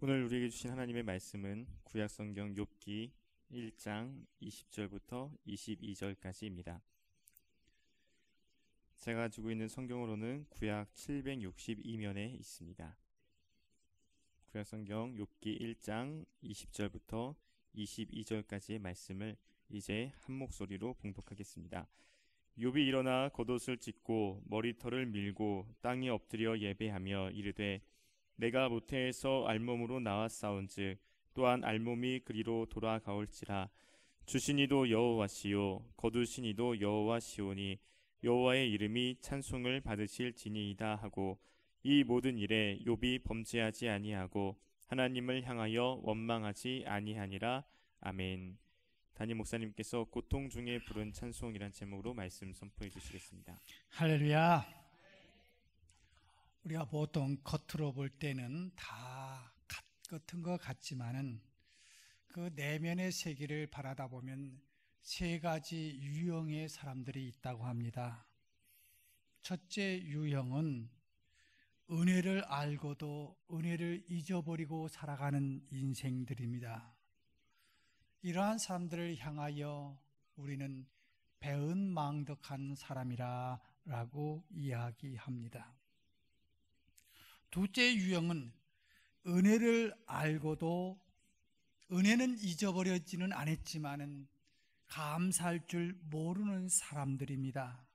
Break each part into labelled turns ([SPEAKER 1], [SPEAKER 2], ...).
[SPEAKER 1] 오늘 우리에게 주신 하나님의 말씀은 구약성경 욥기 1장 20절부터 22절까지입니다. 제가 가지고 있는 성경으로는 구약 762면에 있습니다. 구약성경 욥기 1장 20절부터 22절까지의 말씀을 이제 한 목소리로 봉독하겠습니다. 욥이 일어나 겉옷을 찢고 머리털을 밀고 땅에 엎드려 예배하며 이르되 내가 모태에서 알몸으로 나왔사온즉 또한 알몸이 그리로 돌아가올지라. 주시니도 여호와시요 거두시니도 여호와시오니 여호와의 이름이 찬송을 받으실지니이다 하고 이 모든 일에 욥이 범죄하지 아니하고 하나님을 향하여 원망하지 아니하니라. 아멘. 담임 목사님께서 고통 중에 부른 찬송이란 제목으로 말씀 선포해 주시겠습니다.
[SPEAKER 2] 할렐루야. 우리가 보통 겉으로 볼 때는 다 같은 것 같지만은 그 내면의 세계를 바라다 보면 세 가지 유형의 사람들이 있다고 합니다. 첫째 유형은 은혜를 알고도 은혜를 잊어버리고 살아가는 인생들입니다. 이러한 사람들을 향하여 우리는 배은망덕한 사람이라고 이야기합니다. 둘째 유형은 은혜를 알고도 은혜는 잊어버려지는 않았지만은 감사할 줄 모르는 사람들입니다.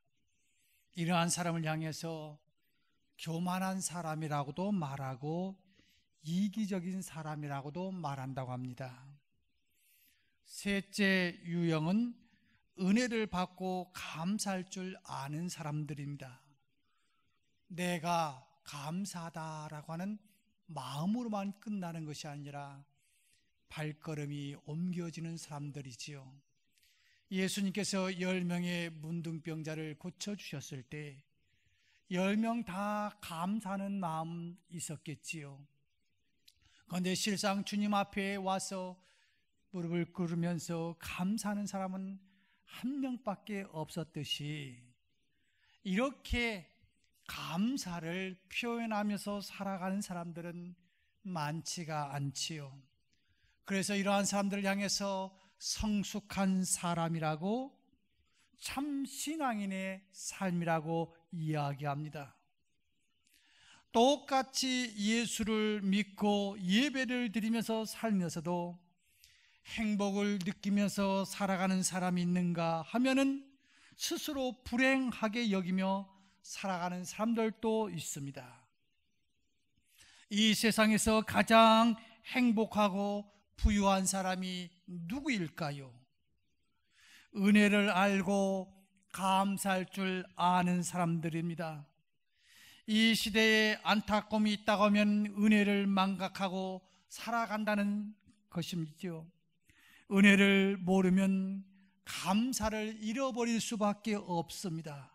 [SPEAKER 2] 이러한 사람을 향해서 교만한 사람이라고도 말하고 이기적인 사람이라고도 말한다고 합니다. 셋째 유형은 은혜를 받고 감사할 줄 아는 사람들입니다. 내가 감사하다라고 하는 마음으로만 끝나는 것이 아니라 발걸음이 옮겨지는 사람들이지요. 예수님께서 10명의 문둥병자를 고쳐주셨을 때 10명 다 감사하는 마음 있었겠지요. 그런데 실상 주님 앞에 와서 무릎을 꿇으면서 감사하는 사람은 한 명밖에 없었듯이 이렇게 감사를 표현하면서 살아가는 사람들은 많지가 않지요. 그래서 이러한 사람들을 향해서 성숙한 사람이라고 참 신앙인의 삶이라고 이야기합니다. 똑같이 예수를 믿고 예배를 드리면서 살면서도 행복을 느끼면서 살아가는 사람이 있는가 하면은 스스로 불행하게 여기며 살아가는 사람들도 있습니다. 이 세상에서 가장 행복하고 부유한 사람이 누구일까요? 은혜를 알고 감사할 줄 아는 사람들입니다. 이 시대에 안타까움이 있다고 하면 은혜를 망각하고 살아간다는 것이죠. 은혜를 모르면 감사를 잃어버릴 수밖에 없습니다.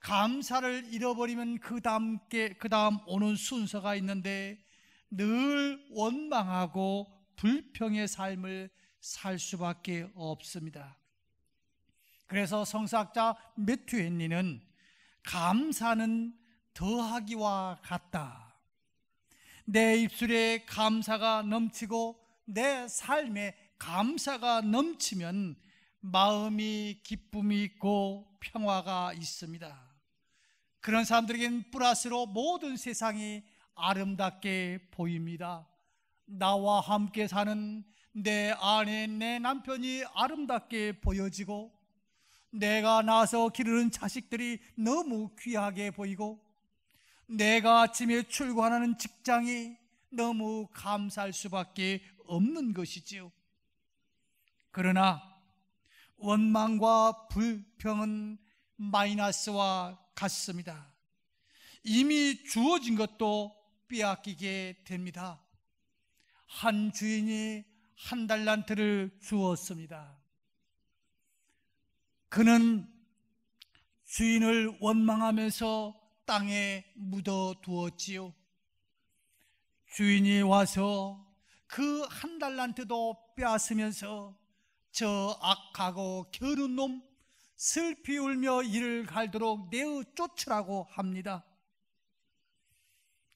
[SPEAKER 2] 감사를 잃어버리면 그 다음 오는 순서가 있는데 늘 원망하고 불평의 삶을 살 수밖에 없습니다. 그래서 성서학자 매튜 헨리는 감사는 더하기와 같다. 내 입술에 감사가 넘치고 내 삶에 감사가 넘치면 마음이 기쁨이 있고 평화가 있습니다. 그런 사람들에게는 플러스로 모든 세상이 아름답게 보입니다. 나와 함께 사는 내 아내, 내 남편이 아름답게 보여지고 내가 낳아서 기르는 자식들이 너무 귀하게 보이고 내가 아침에 출근하는 직장이 너무 감사할 수밖에 없는 것이지요. 그러나 원망과 불평은 마이너스와 같습니다. 이미 주어진 것도 빼앗기게 됩니다. 한 주인이 한 달란트를 주었습니다. 그는 주인을 원망하면서 땅에 묻어두었지요. 주인이 와서 그 한 달란트도 빼앗으면서 저 악하고 게으른 놈 슬피 울며 이를 갈도록 내어 쫓으라고 합니다.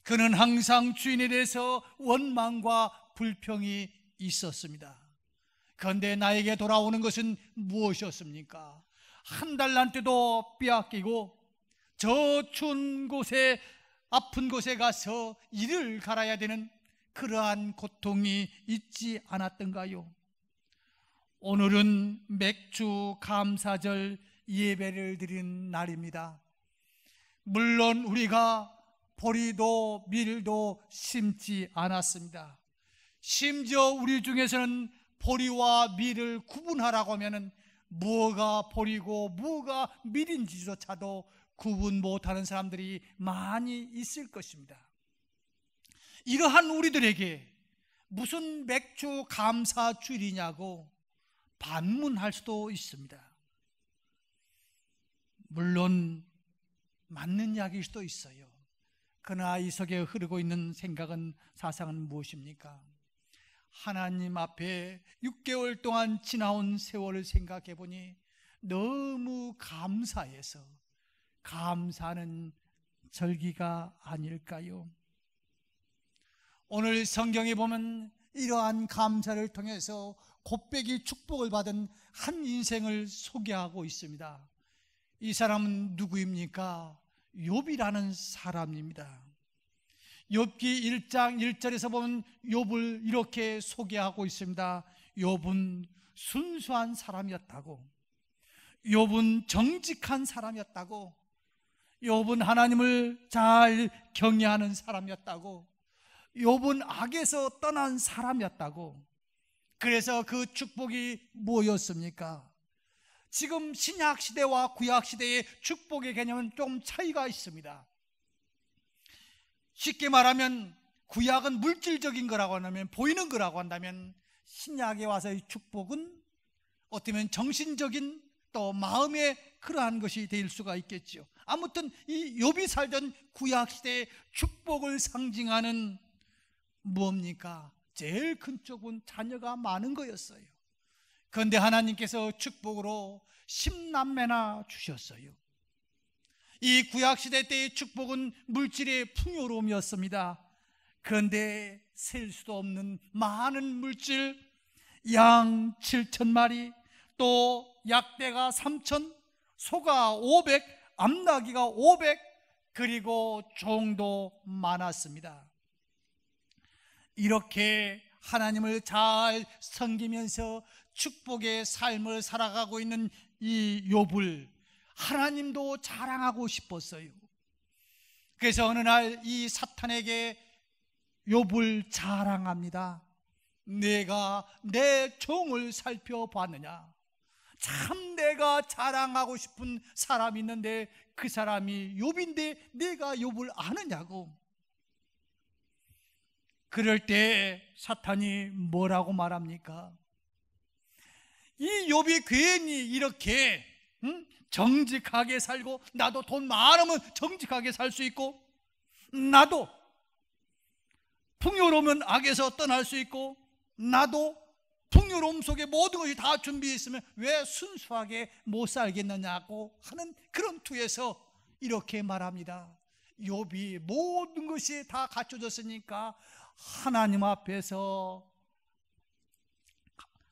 [SPEAKER 2] 그는 항상 주인에 대해서 원망과 불평이 있었습니다. 그런데 나에게 돌아오는 것은 무엇이었습니까? 한 달란트도 빼앗기고 저 추운 곳에, 아픈 곳에 가서 이를 갈아야 되는 그러한 고통이 있지 않았던가요? 오늘은 맥주 감사절 예배를 드린 날입니다. 물론 우리가 보리도 밀도 심지 않았습니다. 심지어 우리 중에서는 보리와 밀을 구분하라고 하면 뭐가 보리고 뭐가 밀인지조차도 구분 못하는 사람들이 많이 있을 것입니다. 이러한 우리들에게 무슨 맥주 감사 주일이냐고 반문할 수도 있습니다. 물론 맞는 이야기일 수도 있어요. 그러나 이 속에 흐르고 있는 생각은, 사상은 무엇입니까? 하나님 앞에 6개월 동안 지나온 세월을 생각해 보니 너무 감사해서 감사하는 절기가 아닐까요? 오늘 성경에 보면 이러한 감사를 통해서 곱배기 축복을 받은 한 인생을 소개하고 있습니다. 이 사람은 누구입니까? 욥이라는 사람입니다. 욥기 1장 1절에서 보면 욥을 이렇게 소개하고 있습니다. 욥은 순수한 사람이었다고, 욥은 정직한 사람이었다고, 욥은 하나님을 잘 경외하는 사람이었다고, 욥은 악에서 떠난 사람이었다고. 그래서 그 축복이 뭐였습니까? 지금 신약시대와 구약시대의 축복의 개념은 좀 차이가 있습니다. 쉽게 말하면 구약은 물질적인 거라고 한다면, 보이는 거라고 한다면, 신약에 와서의 축복은 어쩌면 정신적인, 또 마음의 그러한 것이 될 수가 있겠죠. 아무튼 이 욥이 살던 구약시대의 축복을 상징하는 뭡니까? 제일 큰 쪽은 자녀가 많은 거였어요. 그런데 하나님께서 축복으로 10남매나 주셨어요. 이 구약시대 때의 축복은 물질의 풍요로움이었습니다. 그런데 셀 수도 없는 많은 물질, 양 7,000마리, 또 약대가 3,000, 소가 500, 암나귀가 500, 그리고 종도 많았습니다. 이렇게 하나님을 잘 섬기면서 축복의 삶을 살아가고 있는 이 욥을 하나님도 자랑하고 싶었어요. 그래서 어느 날 이 사탄에게 욥을 자랑합니다. 내가 내 종을 살펴봤느냐? 참 내가 자랑하고 싶은 사람이 있는데 그 사람이 욥인데 내가 욥을 아느냐고. 그럴 때 사탄이 뭐라고 말합니까? 이 욥이 괜히 이렇게 정직하게 살고, 나도 돈 많으면 정직하게 살 수 있고, 나도 풍요로우면 악에서 떠날 수 있고, 나도 풍요로움 속에 모든 것이 다 준비되어 있으면 왜 순수하게 못 살겠느냐고 하는 그런 투에서 이렇게 말합니다. 욥이 모든 것이 다 갖춰졌으니까 하나님 앞에서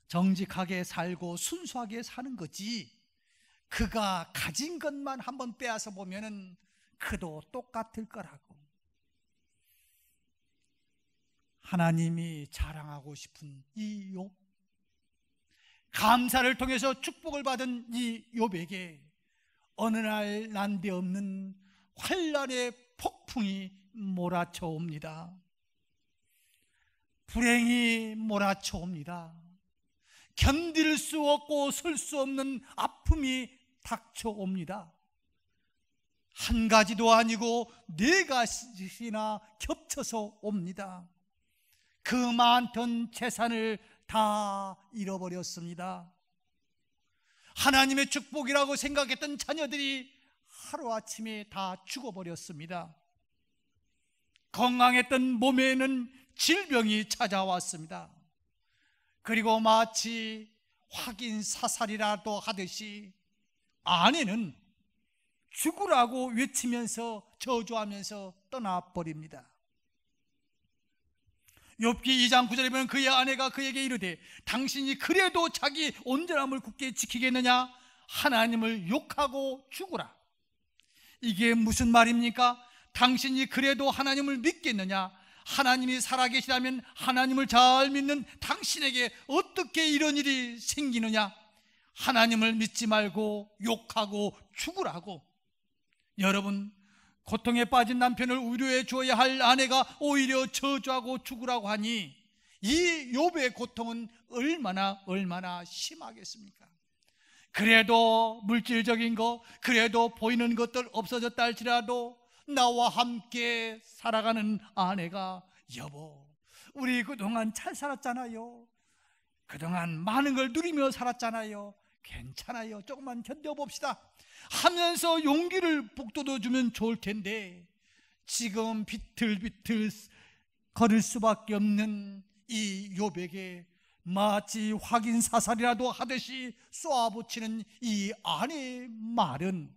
[SPEAKER 2] 정직하게 살고 순수하게 사는 거지, 그가 가진 것만 한번 빼앗아 보면은 그도 똑같을 거라고. 하나님이 자랑하고 싶은 이 욥, 감사를 통해서 축복을 받은 이 욥에게 어느 날 난데없는 환난의 폭풍이 몰아쳐 옵니다. 불행이 몰아쳐 옵니다. 견딜 수 없고 설 수 없는 아픔이 닥쳐옵니다. 한 가지도 아니고 네 가지나 겹쳐서 옵니다. 그 많던 재산을 다 잃어버렸습니다. 하나님의 축복이라고 생각했던 자녀들이 하루아침에 다 죽어버렸습니다. 건강했던 몸에는 질병이 찾아왔습니다. 그리고 마치 확인 사살이라도 하듯이 아내는 죽으라고 외치면서 저주하면서 떠나버립니다. 욥기 2장 9절에 보면 그의 아내가 그에게 이르되 당신이 그래도 자기 온전함을 굳게 지키겠느냐? 하나님을 욕하고 죽으라. 이게 무슨 말입니까? 당신이 그래도 하나님을 믿겠느냐? 하나님이 살아계시다면 하나님을 잘 믿는 당신에게 어떻게 이런 일이 생기느냐? 하나님을 믿지 말고 욕하고 죽으라고. 여러분, 고통에 빠진 남편을 위로해 줘야 할 아내가 오히려 저주하고 죽으라고 하니 이 욥의 고통은 얼마나 심하겠습니까? 그래도 물질적인 거, 그래도 보이는 것들 없어졌다 할지라도 나와 함께 살아가는 아내가, 여보, 우리 그동안 잘 살았잖아요. 그동안 많은 걸 누리며 살았잖아요. 괜찮아요. 조금만 견뎌봅시다 하면서 용기를 북돋워주면 좋을 텐데, 지금 비틀비틀 걸을 수밖에 없는 이 욥에게 마치 확인 사살이라도 하듯이 쏘아붙이는 이 아내의 말은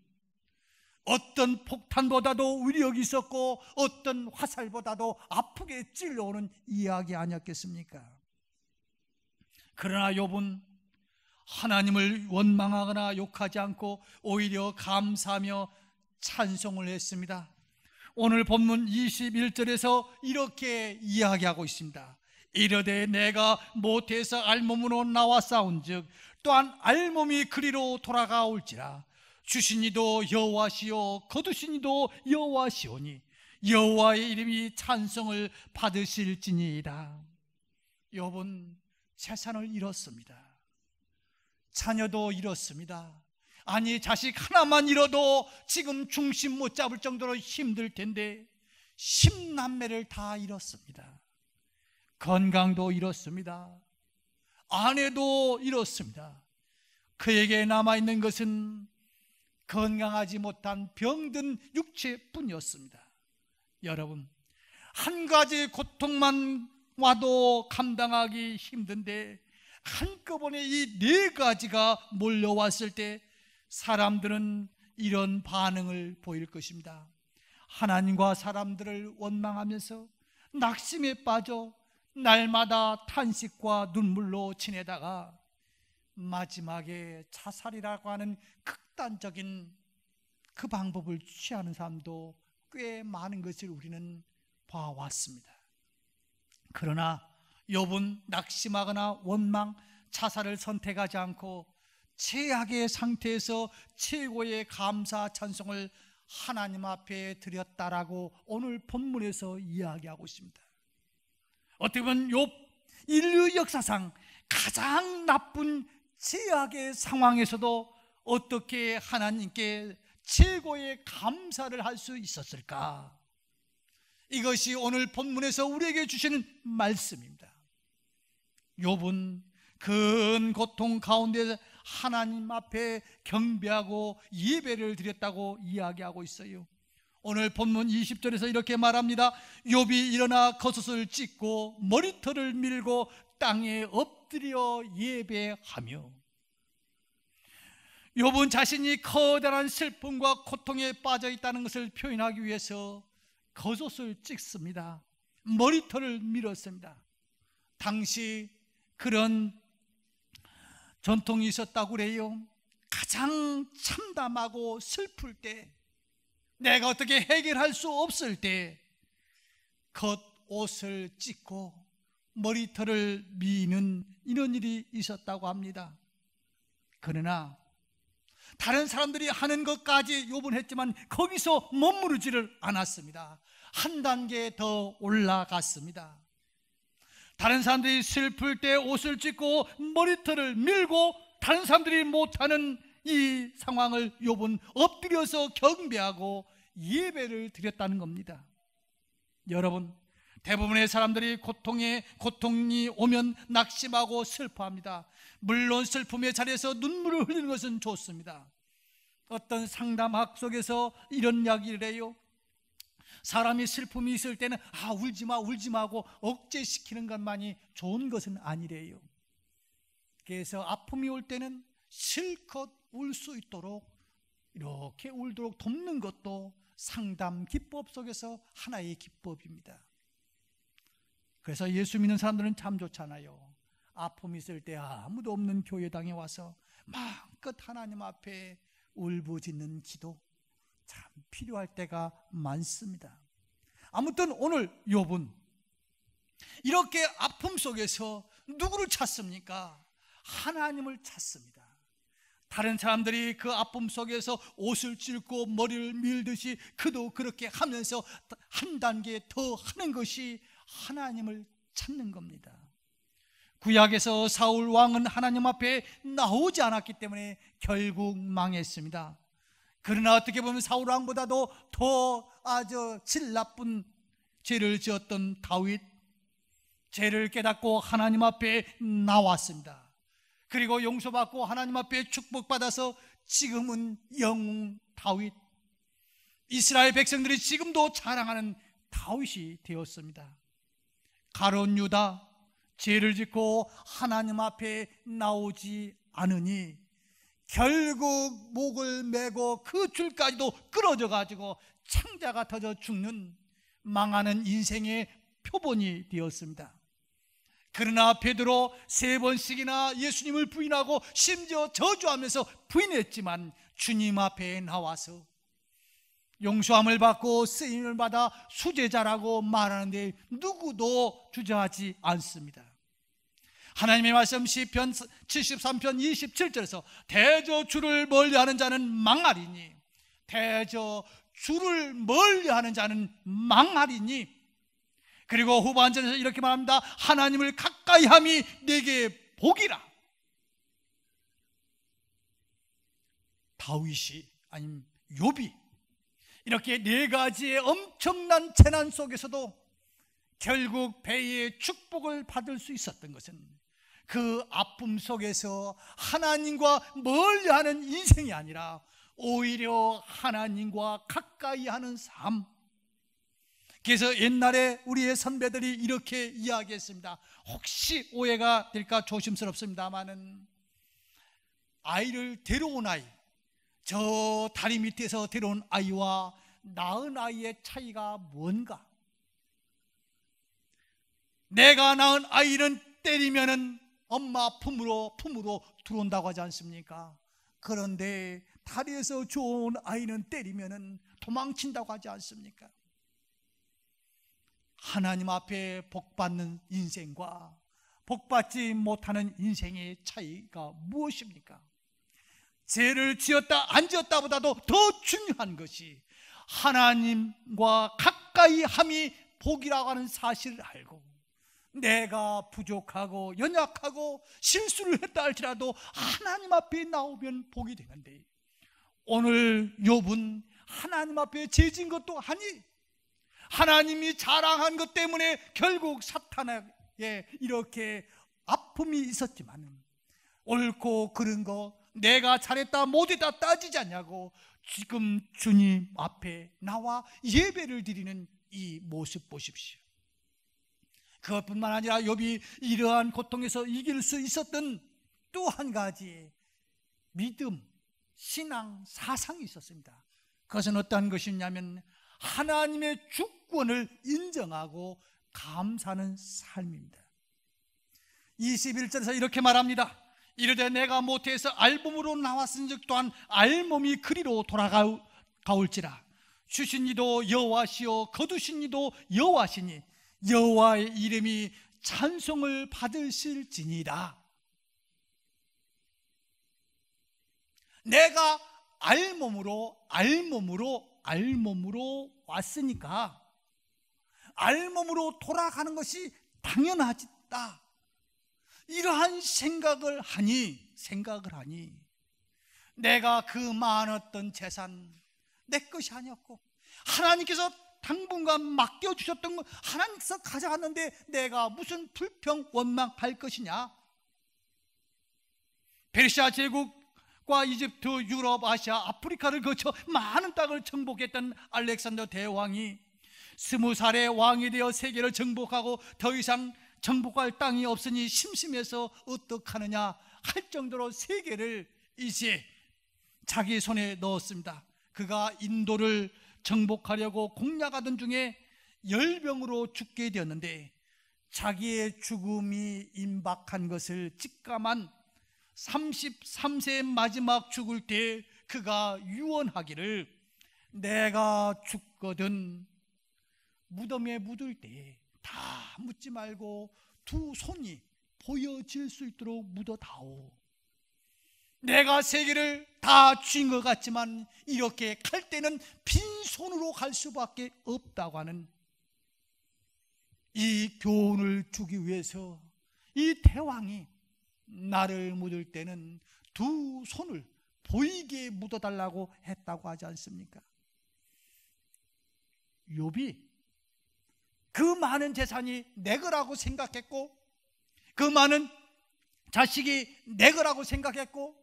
[SPEAKER 2] 어떤 폭탄보다도 위력이 있었고 어떤 화살보다도 아프게 찔러오는 이야기 아니었겠습니까? 그러나 욥은 하나님을 원망하거나 욕하지 않고 오히려 감사하며 찬송을 했습니다. 오늘 본문 21절에서 이렇게 이야기하고 있습니다. 이르되 내가 모태에서 알몸으로 나왔사온즉 또한 알몸이 그리로 돌아가올지라. 주신 이도 여호와시요 거두신 이도 여호와시오니 여호와의 이름이 찬송을 받으실지니이다. 욥은 재산을 잃었습니다. 자녀도 잃었습니다. 아니, 자식 하나만 잃어도 지금 중심 못 잡을 정도로 힘들 텐데 10남매를 다 잃었습니다. 건강도 잃었습니다. 아내도 잃었습니다. 그에게 남아있는 것은 건강하지 못한 병든 육체뿐이었습니다. 여러분, 한 가지 고통만 와도 감당하기 힘든데 한꺼번에 이 4가지가 몰려왔을 때 사람들은 이런 반응을 보일 것입니다. 하나님과 사람들을 원망하면서 낙심에 빠져 날마다 탄식과 눈물로 지내다가 마지막에 자살이라고 하는 극단적인 그 방법을 취하는 사람도 꽤 많은 것을 우리는 봐왔습니다. 그러나 욥은 낙심하거나 원망, 자살을 선택하지 않고 최악의 상태에서 최고의 감사 찬송을 하나님 앞에 드렸다라고 오늘 본문에서 이야기하고 있습니다. 어떻게 보면 욥 인류 역사상 가장 나쁜 최악의 상황에서도 어떻게 하나님께 최고의 감사를 할 수 있었을까? 이것이 오늘 본문에서 우리에게 주시는 말씀입니다. 욥은 큰 고통 가운데 하나님 앞에 경배하고 예배를 드렸다고 이야기하고 있어요. 오늘 본문 20절에서 이렇게 말합니다. 욥이 일어나 겉옷을 찢고 머리털을 밀고 땅에 엎드려 예배하며. 욥은 자신이 커다란 슬픔과 고통에 빠져 있다는 것을 표현하기 위해서 겉옷을 찢습니다. 머리털을 밀었습니다. 당시 그런 전통이 있었다고 그래요. 가장 참담하고 슬플 때, 내가 어떻게 해결할 수 없을 때 겉옷을 찢고 머리털을 미는 이런 일이 있었다고 합니다. 그러나 다른 사람들이 하는 것까지 욥은 했지만 거기서 머무르지를 않았습니다. 한 단계 더 올라갔습니다. 다른 사람들이 슬플 때 옷을 찢고 머리털을 밀고 다른 사람들이 못하는 이 상황을 욥은 엎드려서 경배하고 예배를 드렸다는 겁니다. 여러분, 대부분의 사람들이 고통이 오면 낙심하고 슬퍼합니다. 물론 슬픔의 자리에서 눈물을 흘리는 것은 좋습니다. 어떤 상담학 속에서 이런 이야기를 해요. 사람이 슬픔이 있을 때는 울지마 울지마 하고 억제시키는 것만이 좋은 것은 아니래요. 그래서 아픔이 올 때는 실컷 울 수 있도록 이렇게 울도록 돕는 것도 상담 기법 속에서 하나의 기법입니다. 그래서 예수 믿는 사람들은 참 좋잖아요. 아픔이 있을 때 아무도 없는 교회당에 와서 마음껏 하나님 앞에 울부짖는 기도, 참 필요할 때가 많습니다. 아무튼 오늘 욥은 이렇게 아픔 속에서 누구를 찾습니까? 하나님을 찾습니다. 다른 사람들이 그 아픔 속에서 옷을 찢고 머리를 밀듯이 그도 그렇게 하면서 한 단계 더 하는 것이 하나님을 찾는 겁니다. 구약에서 사울 왕은 하나님 앞에 나오지 않았기 때문에 결국 망했습니다. 그러나 어떻게 보면 사울 왕보다도 더 아주 질 나쁜 죄를 지었던 다윗, 죄를 깨닫고 하나님 앞에 나왔습니다. 그리고 용서받고 하나님 앞에 축복받아서 지금은 영웅 다윗, 이스라엘 백성들이 지금도 자랑하는 다윗이 되었습니다. 가룟 유다, 죄를 짓고 하나님 앞에 나오지 않으니 결국 목을 메고 그 줄까지도 끊어져 가지고 창자가 터져 죽는 망하는 인생의 표본이 되었습니다. 그러나 베드로 3번씩이나 예수님을 부인하고 심지어 저주하면서 부인했지만 주님 앞에 나와서 용서함을 받고 쓰임을 받아 수제자라고 말하는데 누구도 주저하지 않습니다. 하나님의 말씀 시편 73편 27절에서 대저 주를 멀리하는 자는 망하리니, 대저 주를 멀리하는 자는 망하리니. 그리고 후반전에서 이렇게 말합니다. 하나님을 가까이함이 내게 복이라. 다윗이 아니면 욥이 이렇게 4가지의 엄청난 재난 속에서도 결국 배의 축복을 받을 수 있었던 것은 그 아픔 속에서 하나님과 멀리하는 인생이 아니라 오히려 하나님과 가까이 하는 삶. 그래서 옛날에 우리의 선배들이 이렇게 이야기했습니다. 혹시 오해가 될까 조심스럽습니다마는 아이를 데려온 아이, 저 다리 밑에서 데려온 아이와 낳은 아이의 차이가 뭔가? 내가 낳은 아이는 때리면은 엄마 품으로 들어온다고 하지 않습니까? 그런데 다리에서 좋은 아이는 때리면은 도망친다고 하지 않습니까? 하나님 앞에 복받는 인생과 복받지 못하는 인생의 차이가 무엇입니까? 죄를 지었다 안 지었다 보다도 더 중요한 것이 하나님과 가까이 함이 복이라고 하는 사실을 알고 내가 부족하고 연약하고 실수를 했다 할지라도 하나님 앞에 나오면 복이 되는데, 오늘 욥은 하나님 앞에 죄 지은 것도 아니, 하나님이 자랑한 것 때문에 결국 사탄에게 이렇게 아픔이 있었지만 옳고 그른 거 내가 잘했다 못했다 따지지 않냐고 지금 주님 앞에 나와 예배를 드리는 이 모습 보십시오. 그것뿐만 아니라 욥이 이러한 고통에서 이길 수 있었던 또 한 가지 믿음, 신앙, 사상이 있었습니다. 그것은 어떠한 것이냐면 하나님의 주권을 인정하고 감사하는 삶입니다. 21절에서 이렇게 말합니다. 이르되 내가 모태에서 알몸으로 나왔은즉 또한 알몸이 그리로 돌아가올지라. 주신 이도 여호와시요 거두신 이도 여호와시니 여호와의 이름이 찬송을 받으실지니라. 내가 알몸으로 왔으니까 알몸으로 돌아가는 것이 당연하다. 이러한 생각을 하니 내가 그 많았던 재산 내 것이 아니었고 하나님께서 당분간 맡겨주셨던 거 하나님께서 가져갔는데 내가 무슨 불평 원망할 것이냐. 페르시아 제국과 이집트, 유럽, 아시아, 아프리카를 거쳐 많은 땅을 정복했던 알렉산더 대왕이 20살의 왕이 되어 세계를 정복하고 더 이상 정복할 땅이 없으니 심심해서 어떡하느냐 할 정도로 세계를 이제 자기 손에 넣었습니다. 그가 인도를 정복하려고 공략하던 중에 열병으로 죽게 되었는데 자기의 죽음이 임박한 것을 직감한 33세의 마지막 죽을 때 그가 유언하기를, 내가 죽거든 무덤에 묻을 때 다 묻지 말고 두 손이 보여질 수 있도록 묻어다오. 내가 세계를 다 쥔 것 같지만 이렇게 갈 때는 빈손으로 갈 수밖에 없다고 하는 이 교훈을 주기 위해서 이 대왕이 나를 묻을 때는 두 손을 보이게 묻어달라고 했다고 하지 않습니까? 욥이 그 많은 재산이 내 거라고 생각했고, 그 많은 자식이 내 거라고 생각했고,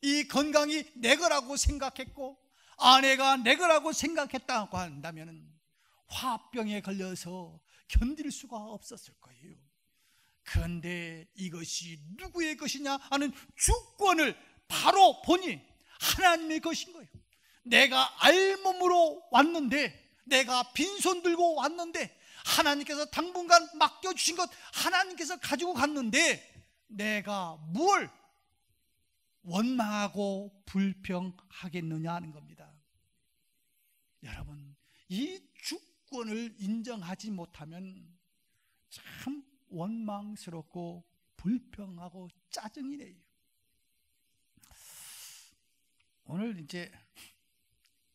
[SPEAKER 2] 이 건강이 내 거라고 생각했고, 아내가 내 거라고 생각했다고 한다면 화병에 걸려서 견딜 수가 없었을 거예요. 그런데 이것이 누구의 것이냐 하는 주권을 바로 보니 하나님의 것인 거예요. 내가 알몸으로 왔는데, 내가 빈손 들고 왔는데, 하나님께서 당분간 맡겨주신 것 하나님께서 가지고 갔는데 내가 뭘 원망하고 불평하겠느냐 하는 겁니다. 여러분, 이 주권을 인정하지 못하면 참 원망스럽고 불평하고 짜증이 내요. 오늘 이제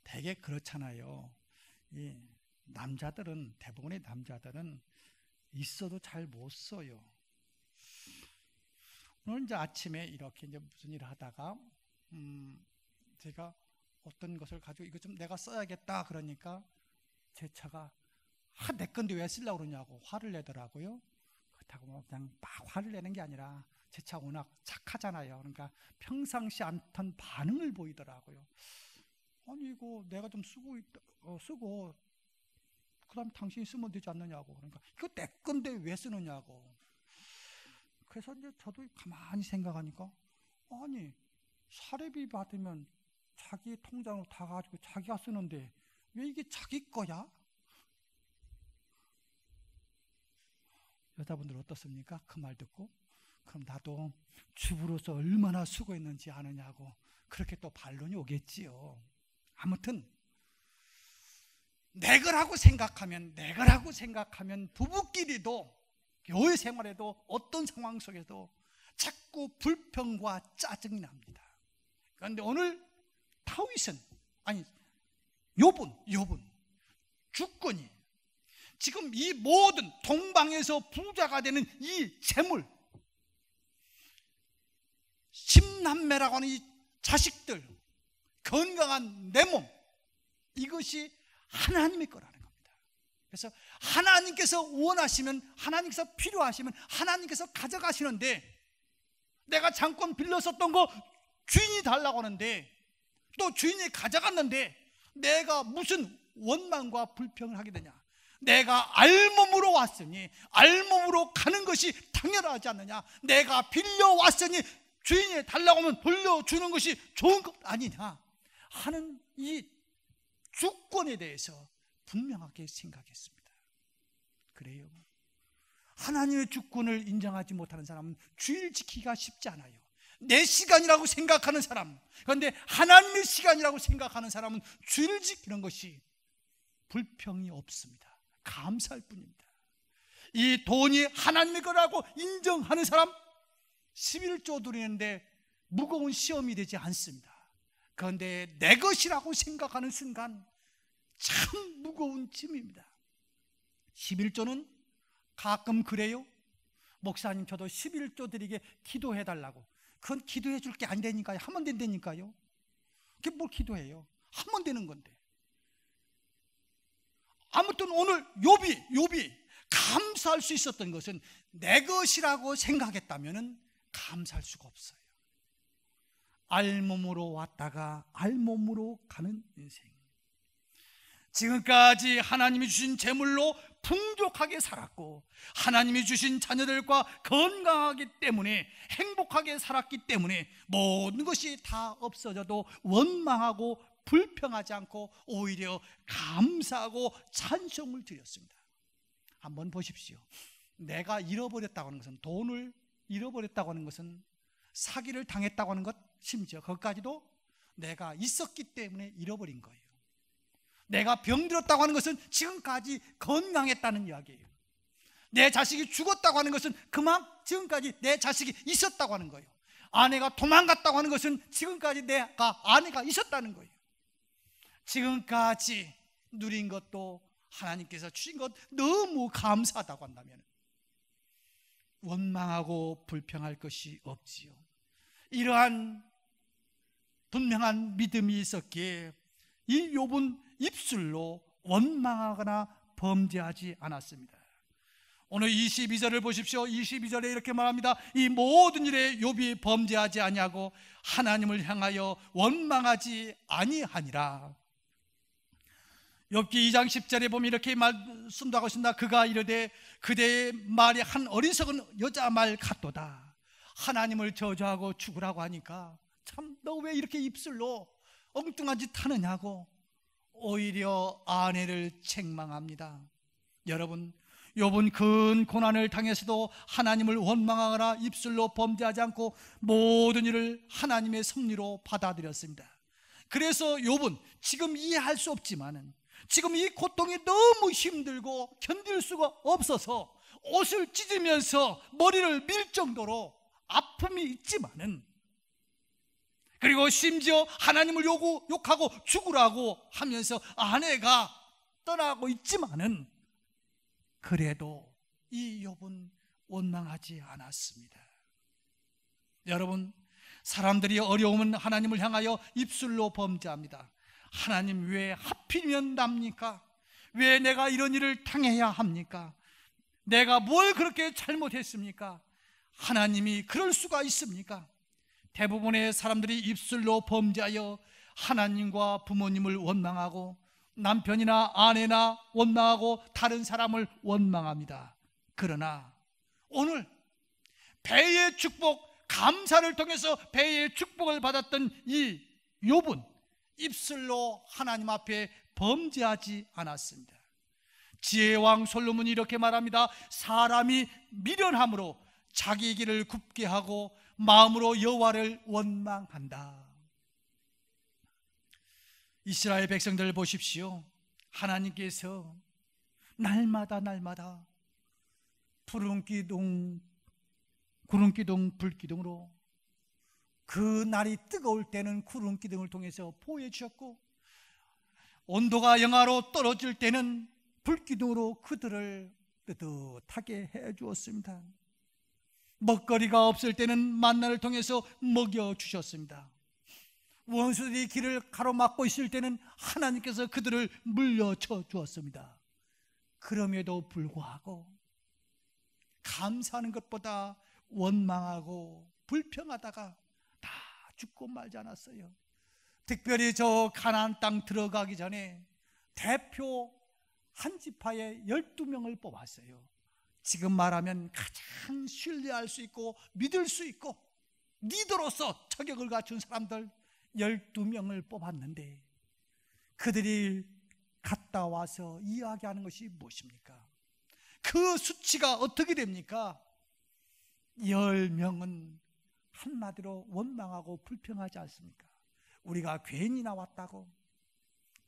[SPEAKER 2] 되게 그렇잖아요. 남자들은, 대부분의 남자들은 있어도 잘 못 써요. 오늘 이제 아침에 이렇게 이제 무슨 일을 하다가 제가 어떤 것을 가지고 이거 좀 내가 써야겠다 그러니까 제 차가 내 건데 왜 쓰려고 그러냐고 화를 내더라고요. 그렇다고 그냥 막 화를 내는 게 아니라 제 차 워낙 착하잖아요. 그러니까 평상시 않던 반응을 보이더라고요. 아니 이거 내가 좀 쓰고 그 다음 당신이 쓰면 되지 않느냐고. 그러니까 이거 내 건데 왜 쓰느냐고. 그래서 이제 저도 가만히 생각하니까, 아니 사례비 받으면 자기 통장으로 다 가지고 자기가 쓰는데 왜 이게 자기 거야? 여자분들 어떻습니까? 그 말 듣고 그럼 나도 주부로서 얼마나 수고했는지 아느냐고 그렇게 또 반론이 오겠지요. 아무튼 내 거라고 생각하면 부부끼리도 교회 생활에도 어떤 상황 속에도 자꾸 불평과 짜증이 납니다. 그런데 오늘 욥은 주권이 지금 이 모든 동방에서 부자가 되는 이 재물, 10남매라고 하는 이 자식들, 건강한 내 몸, 이것이 하나님의 거라는 겁니다. 그래서 하나님께서 원하시면, 하나님께서 필요하시면 하나님께서 가져가시는데, 내가 잠깐 빌려 썼던 거 주인이 달라고 하는데 또 주인이 가져갔는데 내가 무슨 원망과 불평을 하게 되냐? 내가 알몸으로 왔으니 알몸으로 가는 것이 당연하지 않느냐? 내가 빌려왔으니 주인이 달라고 하면 돌려주는 것이 좋은 것 아니냐 하는 이 주권에 대해서 분명하게 생각했습니다. 그래요. 하나님의 주권을 인정하지 못하는 사람은 주의를 지키기가 쉽지 않아요. 내 시간이라고 생각하는 사람, 그런데 하나님의 시간이라고 생각하는 사람은 주의를 지키는 것이 불평이 없습니다. 감사할 뿐입니다. 이 돈이 하나님의 거라고 인정하는 사람, 11조 드리는데 무거운 시험이 되지 않습니다. 그런데 내 것이라고 생각하는 순간 참 무거운 짐입니다. 11조는 가끔 그래요. 목사님 저도 11조 드리게 기도해 달라고. 그건 기도해 줄 게 아니라니까요. 하면 된다니까요. 그게 뭘 기도해요. 하면 되는 건데. 아무튼 오늘 욥이 감사할 수 있었던 것은 내 것이라고 생각했다면 감사할 수가 없어요. 알몸으로 왔다가 알몸으로 가는 인생. 지금까지 하나님이 주신 재물로 풍족하게 살았고 하나님이 주신 자녀들과 건강하기 때문에 행복하게 살았기 때문에 모든 것이 다 없어져도 원망하고 불평하지 않고 오히려 감사하고 찬송을 드렸습니다. 한번 보십시오. 내가 잃어버렸다고 하는 것은, 돈을 잃어버렸다고 하는 것은, 사기를 당했다고 하는 것, 심지어 그것까지도 내가 있었기 때문에 잃어버린 거예요. 내가 병들었다고 하는 것은 지금까지 건강했다는 이야기예요. 내 자식이 죽었다고 하는 것은 지금까지 내 자식이 있었다고 하는 거예요. 아내가 도망갔다고 하는 것은 지금까지 내가 아내가 있었다는 거예요. 지금까지 누린 것도 하나님께서 주신 것 너무 감사하다고 한다면 원망하고 불평할 것이 없지요. 이러한 분명한 믿음이 있었기에 이 욥은 입술로 원망하거나 범죄하지 않았습니다. 오늘 22절을 보십시오. 22절에 이렇게 말합니다. 이 모든 일에 욥이 범죄하지 아니하고 하나님을 향하여 원망하지 아니하니라. 욥기 2장 10절에 보면 이렇게 말씀도 하고 있습니다. 그가 이르되 그대의 말이 한 어리석은 여자 말 같도다. 하나님을 저주하고 죽으라고 하니까 참 너 왜 이렇게 입술로 엉뚱한 짓 하느냐고 오히려 아내를 책망합니다. 여러분, 욥은 큰 고난을 당해서도 하나님을 원망하거나 입술로 범죄하지 않고 모든 일을 하나님의 섭리로 받아들였습니다. 그래서 욥은 지금 이해할 수 없지만은 지금 이 고통이 너무 힘들고 견딜 수가 없어서 옷을 찢으면서 머리를 밀 정도로 아픔이 있지만은, 그리고 심지어 하나님을 욕하고 죽으라고 하면서 아내가 떠나고 있지만은 그래도 이 욥은 원망하지 않았습니다. 여러분, 사람들이 어려우면 하나님을 향하여 입술로 범죄합니다. 하나님 왜 하필이면 납니까? 왜 내가 이런 일을 당해야 합니까? 내가 뭘 그렇게 잘못했습니까? 하나님이 그럴 수가 있습니까? 대부분의 사람들이 입술로 범죄하여 하나님과 부모님을 원망하고 남편이나 아내나 원망하고 다른 사람을 원망합니다. 그러나 오늘 배의 축복, 감사를 통해서 배의 축복을 받았던 이 욥은 입술로 하나님 앞에 범죄하지 않았습니다. 지혜의 왕 솔로몬이 이렇게 말합니다. 사람이 미련함으로 자기 길을 굽게 하고 마음으로 여호와를 원망한다. 이스라엘 백성들 보십시오. 하나님께서 날마다 푸른 기둥, 구름 기둥, 불 기둥으로 그 날이 뜨거울 때는 구름 기둥을 통해서 보여주셨고, 온도가 영하로 떨어질 때는 불 기둥으로 그들을 뜨뜻하게 해 주었습니다. 먹거리가 없을 때는 만나를 통해서 먹여 주셨습니다. 원수들이 길을 가로막고 있을 때는 하나님께서 그들을 물려쳐 주었습니다. 그럼에도 불구하고 감사하는 것보다 원망하고 불평하다가 다 죽고 말지 않았어요. 특별히 저 가나안 땅 들어가기 전에 대표 한 지파에 12명을 뽑았어요. 지금 말하면 가장 신뢰할 수 있고 믿을 수 있고 리더로서 자격을 갖춘 사람들 12명을 뽑았는데, 그들이 갔다 와서 이야기하는 것이 무엇입니까? 그 수치가 어떻게 됩니까? 10명은 한마디로 원망하고 불평하지 않습니까? 우리가 괜히 나왔다고,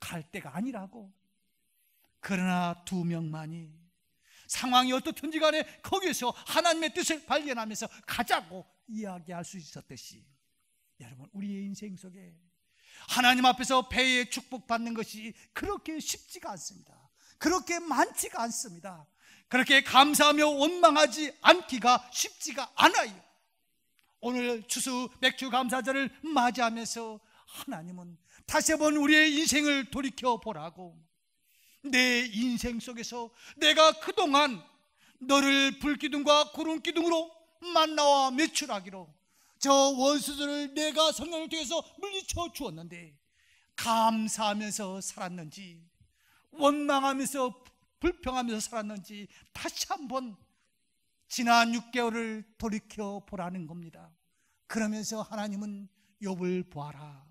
[SPEAKER 2] 갈 때가 아니라고. 그러나 2명만이 상황이 어떻든지 간에 거기서 하나님의 뜻을 발견하면서 가자고 이야기할 수 있었듯이, 여러분, 우리의 인생 속에 하나님 앞에서 배의 축복받는 것이 그렇게 쉽지가 않습니다. 그렇게 많지가 않습니다. 그렇게 감사하며 원망하지 않기가 쉽지가 않아요. 오늘 추수 맥주 감사절을 맞이하면서 하나님은 다시 한번 우리의 인생을 돌이켜보라고, 내 인생 속에서 내가 그동안 너를 불기둥과 구름기둥으로 만나와 매출하기로 저 원수들을 내가 성령을 통해서 물리쳐 주었는데 감사하면서 살았는지 원망하면서 불평하면서 살았는지 다시 한번 지난 6개월을 돌이켜보라는 겁니다. 그러면서 하나님은 욥을 보아라.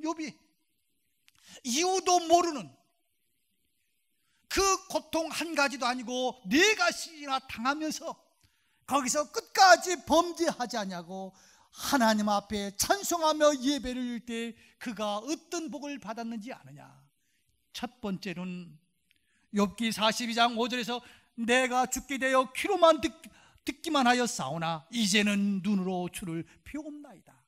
[SPEAKER 2] 욥이 이유도 모르는 그 고통 한 가지도 아니고 4가지나 당하면서 거기서 끝까지 범죄하지 않냐고 하나님 앞에 찬송하며 예배를 드릴 때 그가 어떤 복을 받았는지 아느냐? 첫 번째는 욥기 42장 5절에서 내가 죽게 되어 귀로만 듣기만 하여 싸우나 이제는 눈으로 주를 배움나이다.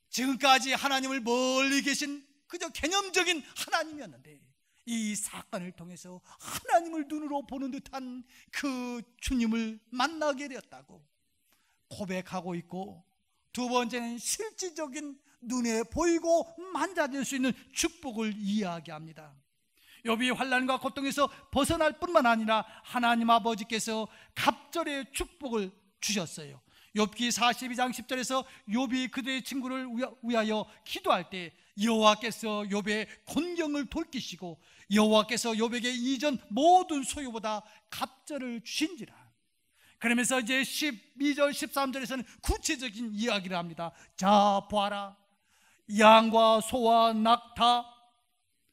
[SPEAKER 2] 지금까지 하나님을 멀리 계신 그저 개념적인 하나님이었는데 이 사건을 통해서 하나님을 눈으로 보는 듯한 그 주님을 만나게 되었다고 고백하고 있고, 두 번째는 실질적인 눈에 보이고 만져질 수 있는 축복을 이야기합니다. 욥이 환난과 고통에서 벗어날 뿐만 아니라 하나님 아버지께서 갑절의 축복을 주셨어요. 욥기 42장 10절에서 욥이 그들의 친구를 위하여 기도할 때 여호와께서 욥의 곤경을 돌키시고 여호와께서 욥에게 이전 모든 소유보다 갑절을 주신지라. 그러면서 이제 12절 13절에서는 구체적인 이야기를 합니다. 자 보아라, 양과 소와 낙타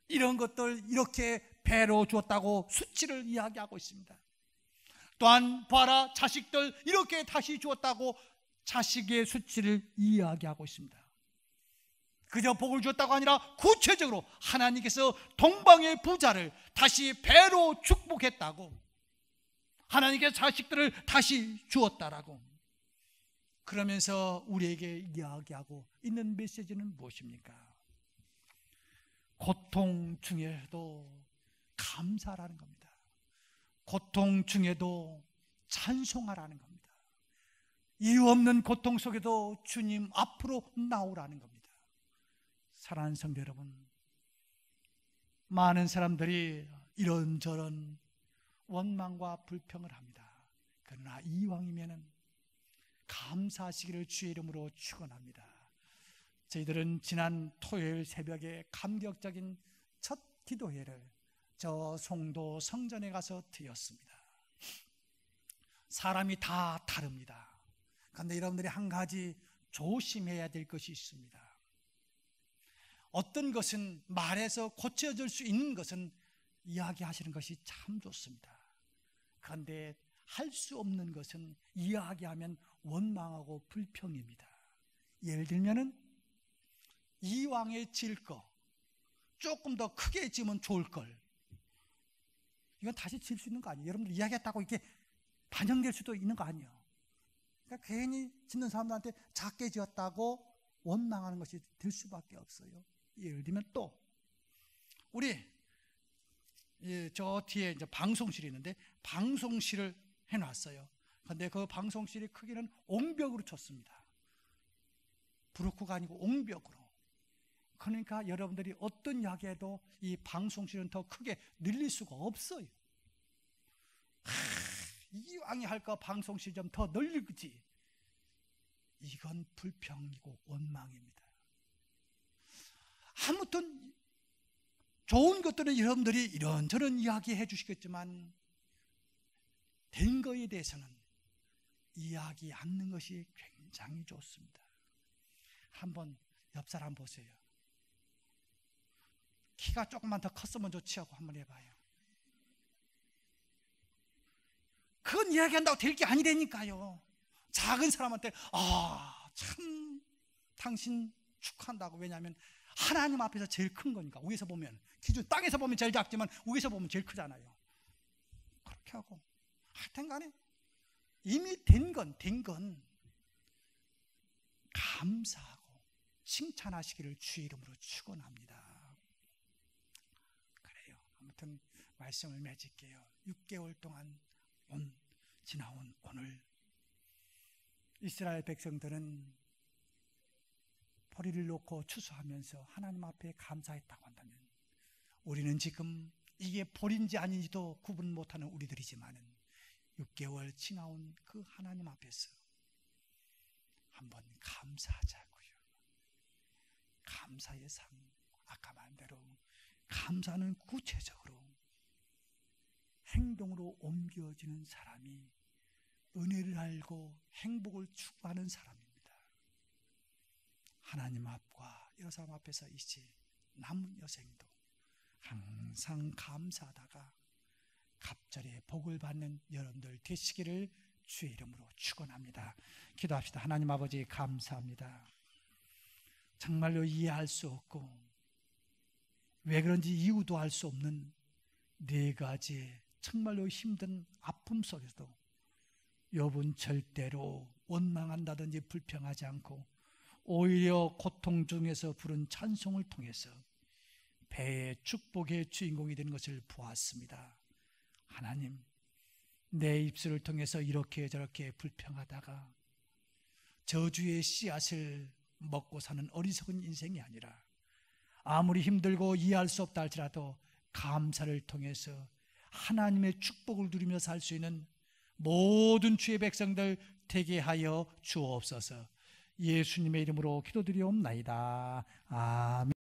[SPEAKER 2] 이런 것들 이렇게 배로 주었다고 수치를 이야기하고 있습니다. 또한 봐라, 자식들 이렇게 다시 주었다고 자식의 수치를 이야기하고 있습니다. 그저 복을 주었다고 아니라 구체적으로 하나님께서 동방의 부자를 다시 배로 축복했다고, 하나님께서 자식들을 다시 주었다라고. 그러면서 우리에게 이야기하고 있는 메시지는 무엇입니까? 고통 중에도 감사라는 겁니다. 고통 중에도 찬송하라는 겁니다. 이유 없는 고통 속에도 주님 앞으로 나오라는 겁니다. 사랑하는 성도 여러분, 많은 사람들이 이런저런 원망과 불평을 합니다. 그러나 이왕이면은 감사하시기를 주의 이름으로 축원합니다. 저희들은 지난 토요일 새벽에 감격적인 첫 기도회를 저 송도 성전에 가서 드렸습니다. 사람이 다 다릅니다. 그런데 여러분들이 한 가지 조심해야 될 것이 있습니다. 어떤 것은 말해서 고쳐질 수 있는 것은 이야기하시는 것이 참 좋습니다. 그런데 할 수 없는 것은 이야기하면 원망하고 불평입니다. 예를 들면은 이왕에 질 거 조금 더 크게 지면 좋을 걸, 이건 다시 질 수 있는 거 아니에요? 여러분들 이야기했다고 이게 반영될 수도 있는 거 아니에요? 그러니까 괜히 짓는 사람들한테 작게 지었다고 원망하는 것이 될 수밖에 없어요. 예를 들면 또 우리 저 뒤에 이제 방송실이 있는데 방송실을 해놨어요. 그런데 그 방송실의 크기는 옹벽으로 쳤습니다. 브로크가 아니고 옹벽으로. 그러니까 여러분들이 어떤 이야기해도 이 방송실은 더 크게 늘릴 수가 없어요. 이왕이 할까 방송실 좀 더 늘리지. 이건 불평이고 원망입니다. 아무튼 좋은 것들은 여러분들이 이런저런 이야기해 주시겠지만 된 거에 대해서는 이야기 않는 것이 굉장히 좋습니다. 한번 옆 사람 보세요. 키가 조금만 더 컸으면 좋지 하고 한번 해봐요. 그건 이야기한다고 될 게 아니라니까요. 작은 사람한테 참 당신 축하한다고. 왜냐하면 하나님 앞에서 제일 큰 거니까. 위에서 보면 기준 땅에서 보면 제일 작지만 위에서 보면 제일 크잖아요. 그렇게 하고 하여튼 간에 이미 된 건 감사하고 칭찬하시기를 주의 이름으로 축원합니다. 그래요. 아무튼 말씀을 맺을게요. 6개월 동안 지나온 오늘 이스라엘 백성들은 보리를 놓고 추수하면서 하나님 앞에 감사했다고 한다면, 우리는 지금 이게 보리인지 아닌지도 구분 못하는 우리들이지만은 6개월 지나온 그 하나님 앞에서 한번 감사하자고요. 감사의 삶, 아까 말한 대로 감사는 구체적으로 행동으로 옮겨지는 사람이 은혜를 알고 행복을 추구하는 사람입니다. 하나님 앞과 여러 사람 앞에서 이제 남은 여생도 항상 감사하다가 갑절에 복을 받는 여러분들 되시기를 주의 이름으로 축원합니다. 기도합시다. 하나님 아버지 감사합니다. 정말로 이해할 수 없고 왜 그런지 이유도 알 수 없는 네 가지 정말로 힘든 아픔 속에서도 욥은 절대로 원망한다든지 불평하지 않고 오히려 고통 중에서 부른 찬송을 통해서 배의 축복의 주인공이 된 것을 보았습니다. 하나님, 내 입술을 통해서 이렇게 저렇게 불평하다가 저주의 씨앗을 먹고 사는 어리석은 인생이 아니라 아무리 힘들고 이해할 수 없다 할지라도 감사를 통해서 하나님의 축복을 누리며 살 수 있는 모든 주의 백성들 되게 하여 주옵소서. 예수님의 이름으로 기도드리옵나이다. 아멘.